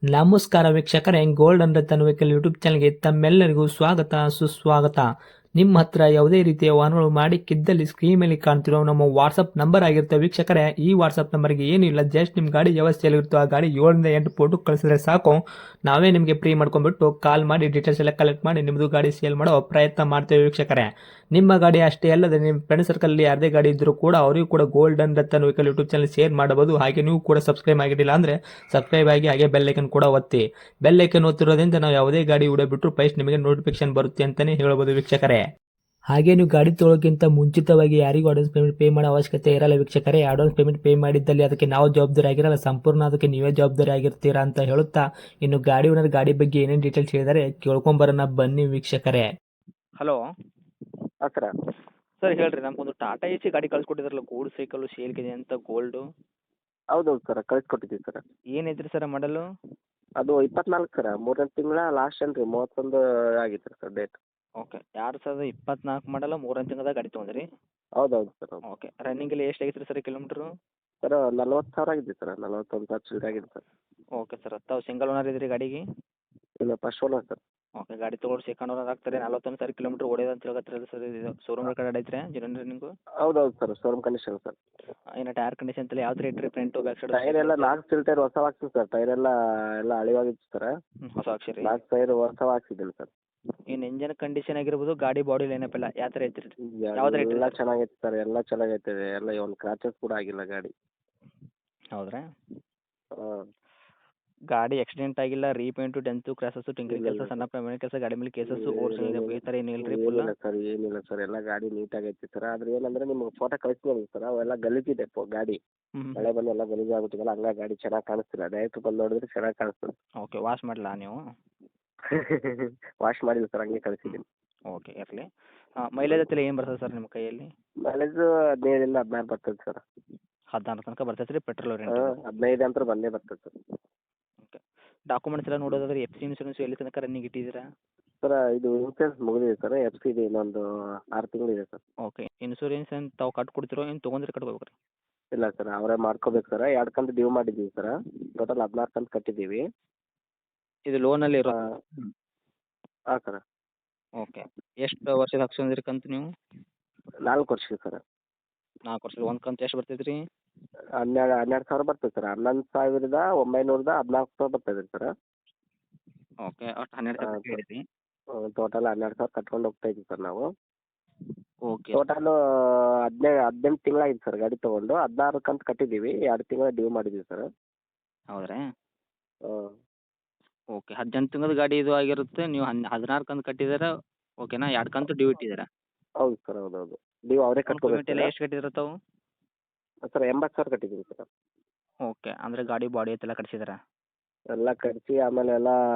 ನಮಸ್ಕಾರ ವೀಕ್ಷಕರೇ, golden Ratan vehicle YouTube ಚಾನಲ್ಗೆ ತಮ್ಮೆಲ್ಲರಿಗೂ ಸ್ವಾಗತ ಸುಸ್ವಾಗತ. ನಿಮ್ಮ ಹತ್ರ ಯಾವುದೇ ರೀತಿಯ ವಾಹನಗಳು ಮಾಡಿಕ್ಕಿದ್ದಲ್ಲಿ ಸ್ಕ್ರೀನ್ ಮೇಲೆ ಕಾಣ್ತಿರೋ ನಮ್ಮ ವಾಟ್ಸಪ್ ನಂಬರ್ ಆಗಿರುತ್ತೆ ವೀಕ್ಷಕರೇ. ಈ ವಾಟ್ಸಪ್ ನಂಬರ್ಗೆ ಏನಿಲ್ಲ, ಜಸ್ಟ್ ನಿಮ್ಮ ಗಾಡಿ ವ್ಯವಸ್ಥೆಯಲ್ಲಿರುತ್ತೋ ಆ ಗಾಡಿ 7 ರಿಂದ 8 ಫೋಟೋ ಕಳಿಸಿದ್ರೆ ಸಾಕು. ನಾವೇ ನಿಮಗೆ ಫ್ರೀ ಮಾಡ್ಕೊಂಡ್ಬಿಟ್ಟು ಕಾಲ್ ಮಾಡಿ ಡೀಟೇಲ್ಸ್ ಎಲ್ಲ ಕಲೆಕ್ಟ್ ಮಾಡಿ ನಿಮ್ಮದು ಗಾಡಿ ಸೇಲ್ ಮಾಡೋ ಪ್ರಯತ್ನ ಮಾಡ್ತೇವೆ ವೀಕ್ಷಕರೇ. ನಿಮ್ಮ ಗಾಡಿ ಅಷ್ಟೇ ಅಲ್ಲದೆ ನಿಮ್ಮ ಫ್ರೆಂಡ್ ಸರ್ಕಲ್ ಯಾರದೇ ಗಾಡಿ ಇದ್ದರೂ ಕೂಡ ಅವರಿಗೂ ಕೂಡ golden Ratan vehicle YouTube channel share ಮಾಡಬಹುದು. ಹಾಗೆ ನೀವು ಕೂಡ ಸಬ್ಸ್ಕ್ರೈಬ್ ಆಗಿರಲಿಲ್ಲ ಅಂದರೆ ಸಬ್ಸ್ಕ್ರೈಬ್ ಆಗಿ ಹಾಗೆ ಬೆಲ್ ಐಕನ್ ಕೂಡ ಒತ್ತಿ. ಬೆಲ್ ಐಕನ್ ಒತ್ತಿರೋದ್ರಿಂದ ನಾವು ಯಾವುದೇ ಗಾಡಿ ವಿಡಿಯೋ ಬಿಟ್ಟರು ಫಸ್ಟ್ ನಿಮಗೆ ನೋಟಿಫಿಕೇಶನ್ ಬರುತ್ತೆ ಅಂತಾನೆ ಹೇಳ್ಬೋದು ವೀಕ್ಷಕರೇ. ಹಾಗೆ ನೀವು ಗಾಡಿ ತೊಳೋಕ್ಕಿಂತ ಮುಂಚಿತವಾಗಿ ಯಾರಿಗೂ ಅಡ್ವಾನ್ಸ್ ಪೇಮೆಂಟ್ ಪೇ ಮಾಡೋ ಅವಶ್ಯಕತೆ ಇರಲ್ಲ ವೀಕ್ಷಕರೇ. ಅಡ್ವಾನ್ಸ್ ಪೇಮೆಂಟ್ ಪೇ ಮಾಡಿದ್ದಲ್ಲಿ ಅದಕ್ಕೆ ನಾವು ಜವಾಬ್ದಾರಿ ಆಗಿರಲ್ಲ, ಸಂಪೂರ್ಣ ಅದಕ್ಕೆ ನೀವೇ ಜವಾಬ್ದಾರಿ ಆಗಿರ್ತೀರಾ ಅಂತ ಹೇಳುತ್ತಾ, ಇನ್ನು ಗಾಡಿ ಓನರ್ ಗಾಡಿ ಬಗ್ಗೆ ಏನೇನು ಡೀಟೇಲ್ಸ್ ಹೇಳಿದರೆ ಕೇಳ್ಕೊಂಬರೋಣ ಬನ್ನಿ ವೀಕ್ಷಕರೇ. ಹಲೋ ಹಾಂ ಸರ. ಸರ್ ಹೇಳ್ರಿ, ನಮಗೊಂದು ಟಾಟಾ ಎ ಸಿ ಗಾಡಿ ಕಳ್ಸಿಕೊಟ್ಟಿದ್ರಲ್ಲ, ಗೂಡ್ ಸೈಕಲ್ಲು ಸೇಲ್ಗಿದೆ ಅಂತ ಗೋಲ್ಡು ಹೌದೌದು ಸರ, ಕಳಿಸ್ಕೊಟ್ಟಿದ್ದೀವಿ ಸರ. ಏನೈತ್ರಿ ಸರ್ ಮಾಡಲು? ಅದು 24 ಸರ, 3ನೇ ತಿಂಗಳ ಲಾಸ್ಟ್ ಏನು ರೀ, 31 ಆಗಿತ್ತು ಸರ್ ಡೇಟ್. ಓಕೆ, 2024 ಮಾಡಲ್ಲ, 3ನೇ ತಿಂಗಳದಾಗ ಗಾಡಿ ತೊಗೊಂಡ್ರಿ? ಹೌದೌದು ಸರ್. ಹೌದು ಓಕೆ, ರನ್ನಿಂಗಲ್ಲಿ ಎಷ್ಟು ಆಗೈತ್ರಿ ಸರ್ ಕಿಲೋಮೀಟ್ರು? ಸರ್ 40,000 ಆಗಿದೆ ಸರ್, 41,000 ಚಿಲ್ಲರೆ ಆಗಿದೆ ಸರ್. ಓಕೆ ಸರ್, ತಾವು ಸಿಂಗಲ್ ಓನರ್ ಇದ್ರಿ ಗಾಡಿಗೆ? ಇಲ್ಲ, ಫಸ್ಟ್ ಓನರ್ ಸರ್. ಓಕೆ, ಗಾಡಿ ತೊಗೊಂಡು ಸೆಕೆಂಡ್ ಓನರ್ ಆಗ್ತಾರೆ. 41,000 ಕಿಲೋಮೀಟ್ರ್ ಓಡಿದೆ ಅಂತ ಹೇಳಕತ್ತಿರಲ್ಲ ಸರ್. ಇದು ಶೋರೂಮ್ ರೆಕಾರ್ಡ್ ಐತ್ರಿ ಜೆನ್ಯೂನ್ ರನ್ನಿಂಗು? ಹೌದೌದು ಸರ್, ಶೋರೂಮ್ ಕಂಡೀಷನ್ ಸರ್. ಏನು ಟೈರ್ ಕಂಡೀಷನ್ ಎಲ್ಲ ಯಾವ್ದು ರೇಟ್ ರೀ? Front back side? ಟೈರ್ ಎಲ್ಲ 4 ಸಿಲ್ ಟೈರ್ ಹೊಸ ಹಾಕ್ಸಿನಿ ಸರ್. ಟೈರ್ ಎಲ್ಲ ಹಳಿವಾಗಿತ್ತು ಸರ್. ಹೊಸ ಅಕ್ಷರಿ. 4 ಟೈರ್ ಹೊಸ ಹಾಕ್ಸಿದ್ದೀನಿ ಸರ್. ಏನು ಇಂಜನ್ ಕಂಡೀಷನ್ ಆಗಿರ್ಬೋದು, ಗಾಡಿ ಬಾಡಿ ಲೈನಪ್ ಎಲ್ಲ ಯಾವ ಥರ ಐತ್ರಿ? ಯಾವ್ದು ರೇಟ್ ಎಲ್ಲ ಚೆನ್ನಾಗೈತೆ ಸರ್, ಎಲ್ಲ ಚೆನ್ನಾಗೈತೆ. ಎಲ್ಲ ಒಂದು ಕ್ರಾಚಸ್ ಕೂಡ ಆಗಿಲ್ಲ ಗಾಡಿ. ಹೌದ್ರಾ? ಹಾಂ. ಗಾಡಿ ಆಕ್ಸಿಡೆಂಟ್ ಆಗಿಲ್ಲ, ರೀಪೇಂಟು, ಡೆಂತು, ಕ್ರ್ಯಾಸಸ್ಸು, ಟಿಂಕರಿಂಗ್ ಕೆಲಸ, ಸಣ್ಣ ಪ್ರಮಾಣ ಕೆಲಸ, ಗಾಡಿ ಮೇಲೆ ಕೇಸಸ್ಸು, ಓಡಿಸಿದ ಈ ಥರ ಏನು ಇಲ್ಲ ರೀ? ಫುಲ್ ಏನಿಲ್ಲ ಸರ್, ಎಲ್ಲ ಗಾಡಿ ನೀಟಾಗೈತಿ ಸರ್. ಆದ್ರೆ ಏನಂದ್ರೆ ನಿಮ್ಗೆ ಫೋಟೋ ಕಳಿಸ್ತೀನಿ ಸರ್, ಅವೆಲ್ಲ ಗಲೀಜಿದೆ ಗಾಡಿ. ಮಳೆ ಬಂದು ಎಲ್ಲ ಗಲೀಜು ಆಗ್ಬಿಟ್ಟಿದಲ್ಲ, ಹಂಗಾಗಿ ಗಾಡಿ ಚೆನ್ನಾಗಿ ಕಾಣಿಸ್ತಿಲ್ಲ. ಡೈರೆಕ್ಟ್ ಬಂದು ನೋಡಿದ್ರೆ ಚೆನ್ನಾಗಿ ಕಾಣಿಸ್ತದೆ. ಓಕೆ, ವಾಶ್ ಮಾಡಲಾ ನೀವು? ವಾಶ್ ಮಾಡಿಲ್ಲ ಸರ್, ಹಂಗೆ ಕಳಿಸಿದ್ದೀನಿ. ಓಕೆ, ಇರಲಿ. ಮೈಲೇಜ್ ಹತ್ತಿರ ಏನು ಬರ್ತದೆ ಸರ್ ನಿಮ್ಮ ಕೈಯಲ್ಲಿ? ಮೈಲೇಜು 15ರಿಂದ 16 ಬರ್ತದೆ ಸರ್. 16 ತನಕ ಬರ್ತೈತೆ ರೀ ಪೆಟ್ರೋಲ್ ರೇಟ್? 15 ಅಂತ ಬಂದೇ ಬರ್ತದೆ ಸರ್. ಓಕೆ, ಡಾಕ್ಯುಮೆಂಟ್ಸ್ ಎಲ್ಲ ನೋಡೋದಾದ್ರೆ ಎಫ್ ಸಿ ಇನ್ಶೂರೆನ್ಸ್ ಎಲ್ಲಿ ತನಕ ರನ್ನಿಂಗ್ ಇಟ್ಟಿದ್ದೀರಾ? ಸರ್ ಇದು ಇನ್ಸೂರೆನ್ಸ್ ಮುಗಿದಿದೆ ಸರ್. ಎಫ್ ಸಿ ಇದೆ, ಇನ್ನೊಂದು 6 ತಿಂಗಳಿದೆ ಸರ್. ಓಕೆ, ಇನ್ಶೂರೆನ್ಸ್ ಏನು ತಾವು ಕಟ್ಕೊಡ್ತಿರೋ ಏನು ತೊಗೊಂಡ್ರೆ ಕಟ್ಕೋಬೇಕು ರೀ? ಇಲ್ಲ ಸರ್, ಅವರೇ ಮಾಡ್ಕೋಬೇಕು ಸರ್. 2 ಕಂತು ಡ್ಯೂ ಮಾಡಿದ್ದೀವಿ ಸರ್, ಟೋಟಲ್ 16 ಕಂತು ಕಟ್ಟಿದ್ದೀವಿ. ಇದು ಲೋನಲ್ಲಿ ಇರೋ? ಹಾಂ ಸರ್. ಓಕೆ, ಎಷ್ಟು ವರ್ಷದ ಹಾಕ್ಸ್ಕೊಂಡ್ರಿ ಕಂತು ನೀವು? 4 ವರ್ಷಕ್ಕೆ ಸರ್. 4 ವರ್ಷದ ಒಂದು ಕಂತು ಎಷ್ಟು ಬರ್ತೈತೆ ರೀ? 12,000 ಬರ್ತದೆ ಸರ್. 11,914 ಬರ್ತದೆ ಸರ್. ಓಕೆ, ಒಟ್ಟು 12 ತನಕ ಹೇಳಿರಿ. ಟೋಟಲ್ 12,000 ಕಟ್ಕೊಂಡು ಹೋಗ್ತಾ ಇದ್ದೀವಿ ಸರ್ ನಾವು. ಓಕೆ, ಟೋಟಲು 18 ತಿಂಗಳಾಗಿದೆ ಸರ್ ಗಾಡಿ ತೊಗೊಂಡು. 16 ಕಂತು ಕಟ್ಟಿದ್ದೀವಿ, 2 ತಿಂಗಳ ಡ್ಯೂ ಮಾಡಿದ್ದೀವಿ ಸರ್. ಹೌದ್ರಾ? ಹಾಂ. ಓಕೆ, 18 ತಿಂಗಳದ ಗಾಡಿ ಇದು ಆಗಿರುತ್ತೆ. ನೀವು 16 ಕಂತು ಕಟ್ಟಿದ್ದೀರಾ, ಓಕೆನಾ? 2 ಕಂತು ಡ್ಯೂ ಇಟ್ಟಿದ್ದೀರಾ? ಹೌದು ಸರ್, ಹೌದೌದು. ಡ್ಯೂ ಅವರೇ ಡೌನ್ ಕಟ್ಕೋಬೇಕು ಪೇಮೆಂಟ್ ಎಲ್ಲ ಸರ್. ಎಷ್ಟು ಕಟ್ಟಿದ್ದೀರಾ ತಾವು? Sir 80,000 ಕಟ್ಟಿದ್ದೀವಿ sir. ಓಕೆ, ಅಂದರೆ ಗಾಡಿ ಬಾಡಿ ಎಲ್ಲ ಕಟ್ಸಿದ್ದೀರಾ? ಎಲ್ಲ ಕಟ್ಸಿ ಆಮೇಲೆ ಎಲ್ಲ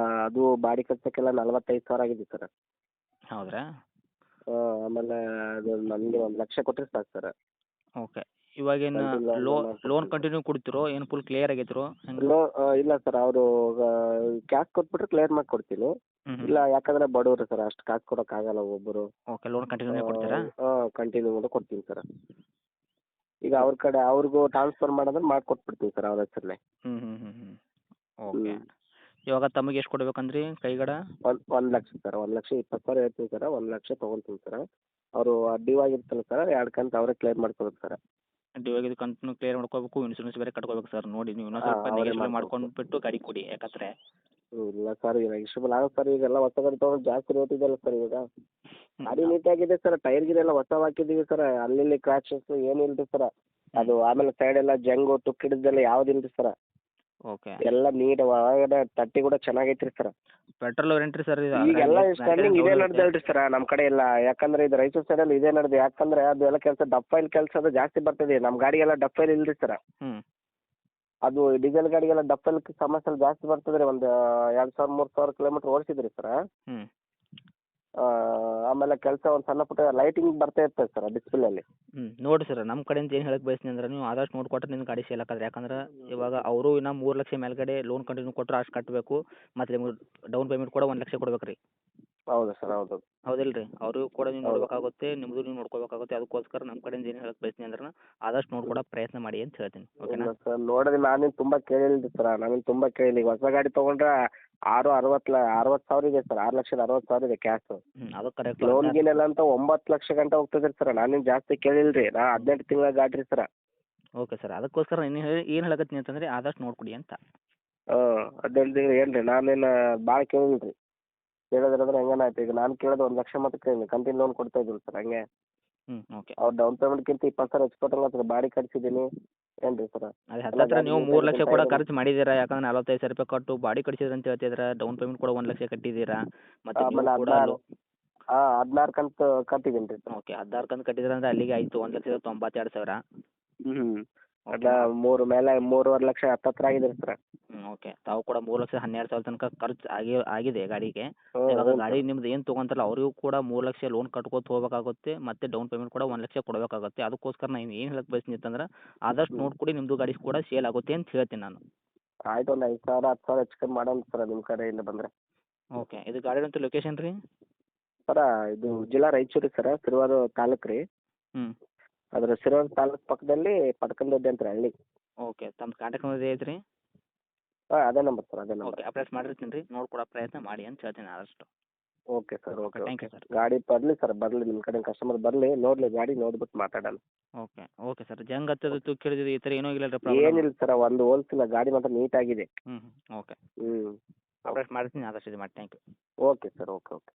ಅದು ಬಾಡಿ ಕಟ್ಸೋಕ್ಕೆಲ್ಲ 45,000 ಆಗಿದೆ ಸರ್. ಹೌದ್ರಾ? ಆಮೇಲೆ ಅದು ನನಗೆ 1,00,000 ಕೊಟ್ಟರೆ ಸಾಕು ಸರ್. ಓಕೆ, ಇವಾಗೇನು ಲೋನ್ ಕಂಟಿನ್ಯೂ ಕೊಡ್ತಿರೋ ಏನು ಫುಲ್ ಕ್ಲಿಯರ್ ಆಗೈತಿರೋ ಹೆಂಗೆ? ಇಲ್ಲ ಸರ್, ಅವರು ಕ್ಯಾಶ್ ಕೊಟ್ಬಿಟ್ರೆ ಕ್ಲಿಯರ್ ಮಾಡಿ ಕೊಡ್ತೀನಿ. ಇಲ್ಲ, ಯಾಕಂದ್ರೆ ಬಡವರು ಸರ್, ಅಷ್ಟು ಕಾಸು ಕೊಡೋಕ್ಕಾಗಲ್ಲ ಒಬ್ಬರು. ಓಕೆ, ಲೋನ್ ಕಂಟಿನ್ಯೂ ಕೊಡ್ತೀರಾ? ಕಂಟಿನ್ಯೂ ಮಾಡಿ ಕೊಡ್ತೀನಿ ಸರ್. ಈಗ ಅವ್ರ ಕಡೆ ಅವ್ರಿಗೂ ಟ್ರಾನ್ಸ್ಫರ್ ಮಾಡೋದ್ರೆ ಮಾಡಿಕೊಟ್ಬಿಡ್ತೀನಿ ಸರ್ ಅವ್ರ ಹೆಸರಲ್ಲೇ. ಓಕೆ, ಇವಾಗ ತಮಗೆ ಎಷ್ಟು ಕೊಡ್ಬೇಕಂದ್ರಿ ಕೈಗಡ? 1,00,000 ಸರ್. 1,20,000 ಹೇಳ್ತೀನಿ ಸರ್. 1,00,000 ತೊಗೊತೀನಿ ಸರ್. ಅವರು ಡ್ಯೂ ಆಗಿರ್ತಲ್ಲ ಸರ್, 2 ಕಂತು ಅವರೇ ಕ್ಲಿಯರ್ ಮಾಡ್ಕೋಬೇಕು ಸರ್. ಡ್ಯೂ ಆಗಿದ್ದು ಕಂತು ಕ್ಲಿಯರ್ ಮಾಡ್ಕೋಬೇಕು, ಇನ್ಶೂರೆನ್ಸ್ ಬೇರೆ ಕಟ್ಕೋಬೇಕು ಸರ್. ನೋಡಿ ನೀವು ಇನ್ನೊಂದು ಸ್ವಲ್ಪ ನೆಗೆಶ್ಬಲ್ ಮಾಡ್ಕೊಂಡ್ಬಿಟ್ಟು ಗಾಡಿ ಕೊಡಿ, ಯಾಕಂದರೆ ಇಲ್ಲ ಸರ್, ಈಗ ಇಷ್ಟಬಲ್ ಆಗುತ್ತೆ ಸರ್. ಈಗೆಲ್ಲ ಹೊಸ ಗಾಡಿ ತೊಗೊಂಡು ಜಾಸ್ತಿ ರೇಟ್ ಇದೆಯಲ್ಲ ಸರ್ ಇವಾಗ. ಗಾಡಿ ನೀಟಾಗಿದೆ ಸರ್, ಟೈರ್ ಗಿರ್ ಎಲ್ಲ ಹೊಸ ಹಾಕಿದ್ದೀವಿ ಸರ್. ಅಲ್ಲಿ ಕ್ರ್ಯಾಚಸ್ ಏನಿಲ್ಲ ರೀ ಸರ್. ಅದು ಆಮೇಲೆ ಸೈಡ್ ಎಲ್ಲ ಜಂಗು ತುಕ್ಕು ಹಿಡಿದೆಲ್ಲ ಯಾವುದಿಲ್ಲ ರೀ ಸರ್. ಓಕೆ, ಎಲ್ಲ ನೀಟ್ ಒಳಗಡೆ ತಟ್ಟಿ ಕೂಡ ಚೆನ್ನಾಗೈತ್ರಿ ಸರ್. ಪೆಟ್ರೋಲ್ ವೇರಿಯಂಟ್ ರೀ ಸರ್ ಇದು? ಈಗೆಲ್ಲ ಸ್ಟ್ಯಾಂಡಿಂಗ್ ಇದೇ ನಡೆದಲ್ರಿ ಸರ್ ನಮ್ಮ ಕಡೆ ಎಲ್ಲ. ಯಾಕಂದ್ರೆ ಇದು ರಾಯಚೂರು ಸೈಡಲ್ಲಿ ಇದೇ ನಡೆದು. ಯಾಕಂದ್ರೆ ಅದು ಎಲ್ಲ ಕೆಲಸ ಡಫೈಲ್ ಕೆಲಸ ಅದು ಜಾಸ್ತಿ ಬರ್ತದೆ. ನಮ್ಮ ಗಾಡಿಗೆಲ್ಲ ಡಫೈಲ್ ಇಲ್ರಿ ಸರ್. ಅದು ಡೀಸೆಲ್ ಗಾಡಿಗೆಲ್ಲ ಡಫೈಲ್ ಸಮಸ್ಯೆ ಜಾಸ್ತಿ ಬರ್ತದೆ ರೀ. ಒಂದು 2,000-3,000 ಕಿಲೋಮೀಟ್ರ್ ಓಡಿಸಿದ್ರಿ ಸರ್. ಆಮೇಲೆ ಕೆಲಸ ಒಂದು ಸಣ್ಣ ಪುಟ್ಟ ಲೈಟಿಂಗ್ ಬರ್ತಾ ಇರ್ತದೆ ಸರ್ ಡಿಸ್ಪ್ಲೇಲಿ. ನೋಡಿ ಸರ್, ನಮ್ಮ ಕಡೆಯಿಂದ ಏನು ಹೇಳಕ್ಕೆ ಬಯಸ್ತೀನಿ ಅಂದ್ರೆ, ನೀವು ಆದಷ್ಟು ನೋಡಿಕೊಟ್ರೆ ನಿಮ್ಮ ಗಾಡಿ ಸೇಲ್ ಆಕದ್ರಿ. ಯಾಕಂದ್ರೆ ಇವಾಗ ಅವರು ಇನ್ನೂ 3 ಲಕ್ಷ ಮೇಲ್ಗಡೆ ಲೋನ್ ಕಂಟಿನ್ಯೂ ಕೊಟ್ಟರೆ ಅಷ್ಟು ಕಟ್ಟಬೇಕು, ಮತ್ತು ನಿಮ್ಗೆ ಡೌನ್ ಪೇಮೆಂಟ್ ಕೂಡ 1,00,000 ಕೊಡ್ಬೇಕು ರೀ. ಹೌದು ಸರ್ ಹೌದು. ಹೌದಿಲ್ಲ ರೀ? ಅವ್ರಿಗೂ ಕೂಡ ನೀವು ಹೌದು. ನೋಡಬೇಕಾಗುತ್ತೆ, ನಿಮ್ಮದು ನೀವು ನೋಡ್ಕೋಬೇಕಾಗುತ್ತೆ. ಅದಕ್ಕೋಸ್ಕರ ನಮ್ಮ ಕಡೆಯಿಂದ ಏನು ಹೇಳಕ್ಕೆ ಬಯಸ್ತೀನಿ ಅಂದ್ರೆ ಆದಷ್ಟು ನೋಡ್ಕೊಡೋ ಪ್ರಯತ್ನ ಮಾಡಿ ಅಂತ ಹೇಳ್ತೀನಿ. ಓಕೆನಾ? ಇಲ್ಲ ಸರ್ ನೋಡಿರಿ ನಾನೇನು ತುಂಬ ಕೇಳಿಲ್ಲ ಸರ್, ನಾನೇನು ತುಂಬ ಕೇಳಿಲ್ಲ. ಈಗ ಹೊಸ ಗಾಡಿ ತೊಗೊಂಡ್ರೆ 60,000 ಇದೆ ಸರ್, 6,60,000 ಇದೆ ಕ್ಯಾಶು. ಅದು ಕರೆಕ್ಟ್. ಲೋನ್ ಗೀನ್ ಎಲ್ಲ ಅಂತ 9 ಲಕ್ಷ ಗಂಟ ಹೋಗ್ತದೆ ಸರ್, ನಾನೇನು ಜಾಸ್ತಿ ಕೇಳಿಲ್ಲ ರೀ. ನಾ 18 ತಿಂಗಳ ಗಾಡಿ ರೀ ಸರ್. ಓಕೆ ಸರ್, ಅದಕ್ಕೋಸ್ಕರ ಏನು ಹೇಳಕತ್ತೀನಿ ಅಂತಂದರೆ ಆದಷ್ಟು ನೋಡ್ಕೊಡಿ ಅಂತ. ಹಾಂ 18 ತಿಂಗಳು ಏನು ರೀ, ನಾನೇನು ಭಾಳ ಕೇಳಿಲ್ಲ ರೀ. ಕೇಳಿದ್ರಂದ್ರೆ ಹೆಂಗನ ಆಯ್ತು. ಈಗ ನಾನು ಕೇಳೋದು 1 ಲಕ್ಷ ಮತ್ತೆ ಕೇಳಿನಿ, ಕಂತಿನ ಲೋನ್ ಕೊಡ್ತಾ ಇದ್ದೀನಿ ಸರ್ ಹಂಗೆ. ಓಕೆ. ಅವ್ರು ಡೌನ್ ಪೇಮೆಂಟ್ಗಿಂತ 20,000 ಹೆಚ್ಚು ಕೊಟ್ಟಂಗೆ ಬಾಡಿ ಕಟ್ಸಿದ್ದೀನಿ. ಏನು ರೀ ಸರ್? ಅದೇ ಹತ್ತತ್ರ ನೀವು 3 ಲಕ್ಷ ಕೂಡ ಖರ್ಚು ಮಾಡಿದ್ದೀರಾ. ಯಾಕಂದ್ರೆ 45,000 ರೂಪಾಯಿ ಕೊಟ್ಟು ಬಾಡಿ ಕಟ್ಸಿದ್ರಿ ಅಂತ ಹೇಳ್ತಿದ್ದೀರಾ. ಡೌನ್ ಪೇಮೆಂಟ್ ಕೂಡ 1 ಲಕ್ಷ ಕಟ್ಟಿದ್ದೀರಾ. ಮತ್ತು ನೀವು ಆಮೇಲೆ ಕೂಡ 16 ಕಂತು ಕಟ್ಟಿದ್ದೀನಿ ರೀ ಸರ್. ಓಕೆ 16 ಕಂತು ಕಟ್ಟಿದ್ದೀರಾ ಅಂದರೆ ಅಲ್ಲಿಗೆ ಆಯಿತು 1,92,000. ಹ್ಞೂ ಅಲ್ಲ 3.5 ಲಕ್ಷ ಹತ್ತತ್ರ ಆಗಿದೆ ರೀ ಸರ್. ಓಕೆ. ತಾವು ಕೂಡ 3,12,000 ತನಕ ಖರ್ಚು ಆಗಿದೆ ಗಾಡಿಗೆ. ಹ್ಞೂ ಇವಾಗ ಹ್ಞೂ ಗಾಡಿ ಸರ್. ನಿಮ್ದು ಏನು ತೊಗೊಂತಾರಲ್ಲ ಅವರಿಗೂ ಕೂಡ 3 ಲಕ್ಷ ಲೋನ್ ಕಟ್ಕೋತ ಹೋಗಬೇಕಾಗುತ್ತೆ. ಮತ್ತು ಡೌನ್ ಪೇಮೆಂಟ್ ಕೂಡ 1 ಲಕ್ಷ ಕೊಡಬೇಕಾಗುತ್ತೆ. ಅದಕ್ಕೋಸ್ಕರ ನಾನು ಏನು ಹೇಳಕ್ಕೆ ಬಯಸ್ತೀನಿ ಅಂತಂದ್ರೆ ಆದಷ್ಟು ನೋಡ್ಕೊಡಿ, ನಿಮ್ಮದು ಗಾಡಿ ಕೂಡ ಸೇಲ್ ಆಗುತ್ತೆ ಅಂತ ಹೇಳ್ತೀನಿ ನಾನು. ಆಯ್ತು ಒಂದು 5,000 10,000 ಹೆಚ್ಚು ಕಮ್ಮಿ ಮಾಡೋಣ ಸರ್ ನಿಮ್ಮ ಕಡೆಯಿಂದ ಬಂದರೆ. ಓಕೆ. ಇದು ಗಾಡಿದಂತೂ ಲೊಕೇಶನ್ ರೀ? ಸರ ಇದು ಜಿಲ್ಲಾ ರಾಯಚೂರು ಸರ, ಸಿರುವಾರ ತಾಲೂಕು ರೀ. ಹ್ಞೂ. ಅದರ ಸಿರುವಾರ ತಾಲೂಕು ಪಕ್ಕದಲ್ಲಿ ಪಡ್ಕಂದೊಡ್ಡಿ ಅಂತ ಹಳ್ಳಿ. ಓಕೆ. ತಮ್ಮ ಕಾಂಟ್ಯಾಕ್ಟ್ ನಂಬರ್ ಐತೆ ರೀ? ಹಾಂ ಅದೇ ನಂಬರ್ ಸರ್, ಅದೇ ನಂಬರ್. ಓಕೆ. ಅಪ್ಡೇಟ್ ಮಾಡಿರ್ತೀನಿ ರೀ, ನೋಡ್ಕೊಡೋ ಪ್ರಯತ್ನ ಮಾಡಿ ಅಂತ ಹೇಳ್ತೀನಿ ಆದಷ್ಟು. Okay sir, okay thank okay. You sir. ಗಾಡಿ ಬರಲಿ ಸರ್, ಬರಲಿ ನಿಮ್ಮ ಕಡೆ ಕಸ್ಟಮರ್ ಬರಲಿ, ನೋಡಲಿ ಗಾಡಿ ನೋಡ್ಬಿಟ್ಟು ಮಾತಾಡೋಣ. ಓಕೆ. Okay sir. ಜಂಗ್ ಹತ್ತದು ತುಕ್ಕು ಹಿಡಿದಿದ್ದು ಈ ಥರ ಏನೂ ಇಲ್ಲ ರೀ ಪ್ರಾಬ್ಲಮ್? ಏನಿಲ್ಲ ಸರ್, ಒಂದು ಹೋಲ್ಸಿಲ್ಲ, ಗಾಡಿ ಮಾತ್ರ ನೀಟಾಗಿದೆ. ಹ್ಞೂ. ಓಕೆ. ಹ್ಞೂ ಅಪ್ಡೇಟ್ ಮಾಡ್ತೀನಿ ಆದಷ್ಟು ಇದು ಮಾಡಿ. Thank you. Okay sir, okay okay.